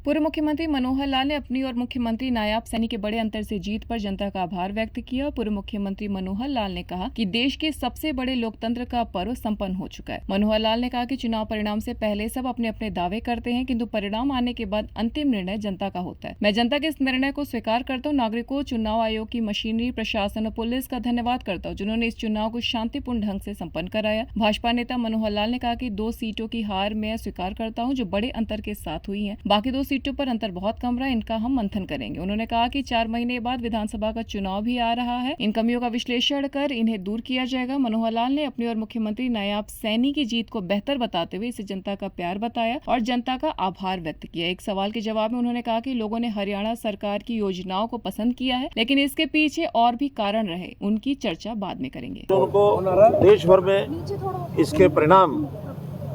पूर्व मुख्यमंत्री मनोहर लाल ने अपनी और मुख्यमंत्री नायब सैनी के बड़े अंतर से जीत पर जनता का आभार व्यक्त किया। पूर्व मुख्यमंत्री मनोहर लाल ने कहा कि देश के सबसे बड़े लोकतंत्र का पर्व संपन्न हो चुका है। मनोहर लाल ने कहा कि चुनाव परिणाम से पहले सब अपने अपने दावे करते हैं, किंतु परिणाम आने के बाद अंतिम निर्णय जनता का होता है। मैं जनता के इस निर्णय को स्वीकार करता हूँ। नागरिकों, चुनाव आयोग की मशीनरी, प्रशासन और पुलिस का धन्यवाद करता हूँ, जिन्होंने इस चुनाव को शांतिपूर्ण ढंग से संपन्न कराया। भाजपा नेता मनोहर लाल ने कहा कि 2 सीटों की हार मैं स्वीकार करता हूँ, जो बड़े अंतर के साथ हुई है। बाकी 2 सीटों पर अंतर बहुत कम रहा, इनका हम मंथन करेंगे। उन्होंने कहा कि 4 महीने बाद विधानसभा का चुनाव भी आ रहा है। इन कमियों का विश्लेषण कर इन्हें दूर किया जाएगा। मनोहर लाल ने अपनी और मुख्यमंत्री नायब सैनी की जीत को बेहतर बताते हुए इसे जनता का प्यार बताया और जनता का आभार व्यक्त किया। एक सवाल के जवाब में उन्होंने कहा कि लोगों ने हरियाणा सरकार की योजनाओं को पसंद किया है, लेकिन इसके पीछे और भी कारण रहे, उनकी चर्चा बाद में करेंगे। उनको देश भर में इसके परिणाम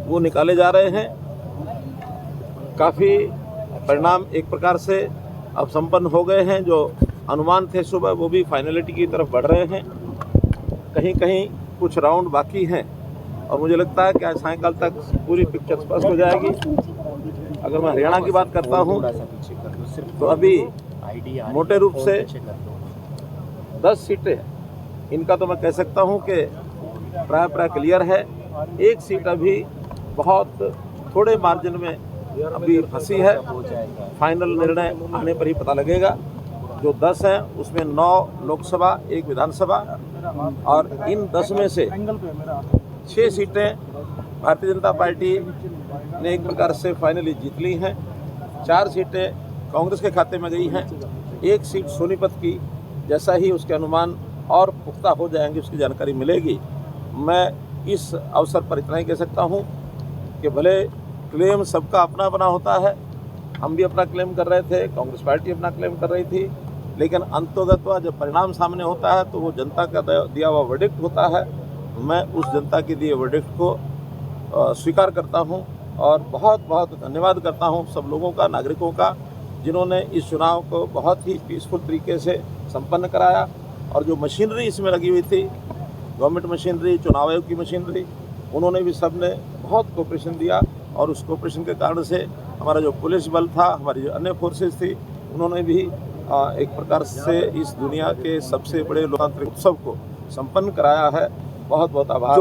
वो निकाले जा रहे हैं। काफी परिणाम एक प्रकार से अब संपन्न हो गए हैं। जो अनुमान थे सुबह, वो भी फाइनलिटी की तरफ बढ़ रहे हैं। कहीं कहीं कुछ राउंड बाकी हैं और मुझे लगता है कि आज सायंकाल तक पूरी पिक्चर स्पष्ट हो जाएगी। अगर मैं हरियाणा की बात करता हूं तो अभी मोटे रूप से 10 सीटें, इनका तो मैं कह सकता हूं कि प्राय क्लियर है। एक सीट अभी बहुत थोड़े मार्जिन में अभी फंसी है। फाइनल निर्णय आने पर ही पता लगेगा। जो 10 हैं उसमें 9 लोकसभा, 1 विधानसभा, और इन 10 में से 6 सीटें भारतीय जनता पार्टी ने एक प्रकार से फाइनली जीत ली हैं। 4 सीटें कांग्रेस के खाते में गई हैं। 1 सीट सोनीपत की, जैसा ही उसके अनुमान और पुख्ता हो जाएंगे, उसकी जानकारी मिलेगी। मैं इस अवसर पर इतना ही कह सकता हूं कि भले क्लेम सबका अपना अपना होता है, हम भी अपना क्लेम कर रहे थे, कांग्रेस पार्टी अपना क्लेम कर रही थी, लेकिन अंतोगत्वा जब परिणाम सामने होता है तो वो जनता का दिया हुआ वर्डिक्ट होता है। मैं उस जनता के दिए वर्डिक्ट को स्वीकार करता हूं और बहुत बहुत धन्यवाद करता हूं सब लोगों का, नागरिकों का, जिन्होंने इस चुनाव को बहुत ही पीसफुल तरीके से संपन्न कराया। और जो मशीनरी इसमें लगी हुई थी, गवर्नमेंट मशीनरी, चुनाव आयोग की मशीनरी, उन्होंने भी सब ने बहुत कोऑपरेशन दिया और उस कोऑपरेशन के कारण से हमारा जो पुलिस बल था, हमारी जो अन्य फोर्सेस थी, उन्होंने भी एक प्रकार से इस दुनिया के सबसे बड़े लोकतांत्रिक उत्सव को संपन्न कराया है। बहुत बहुत आभार।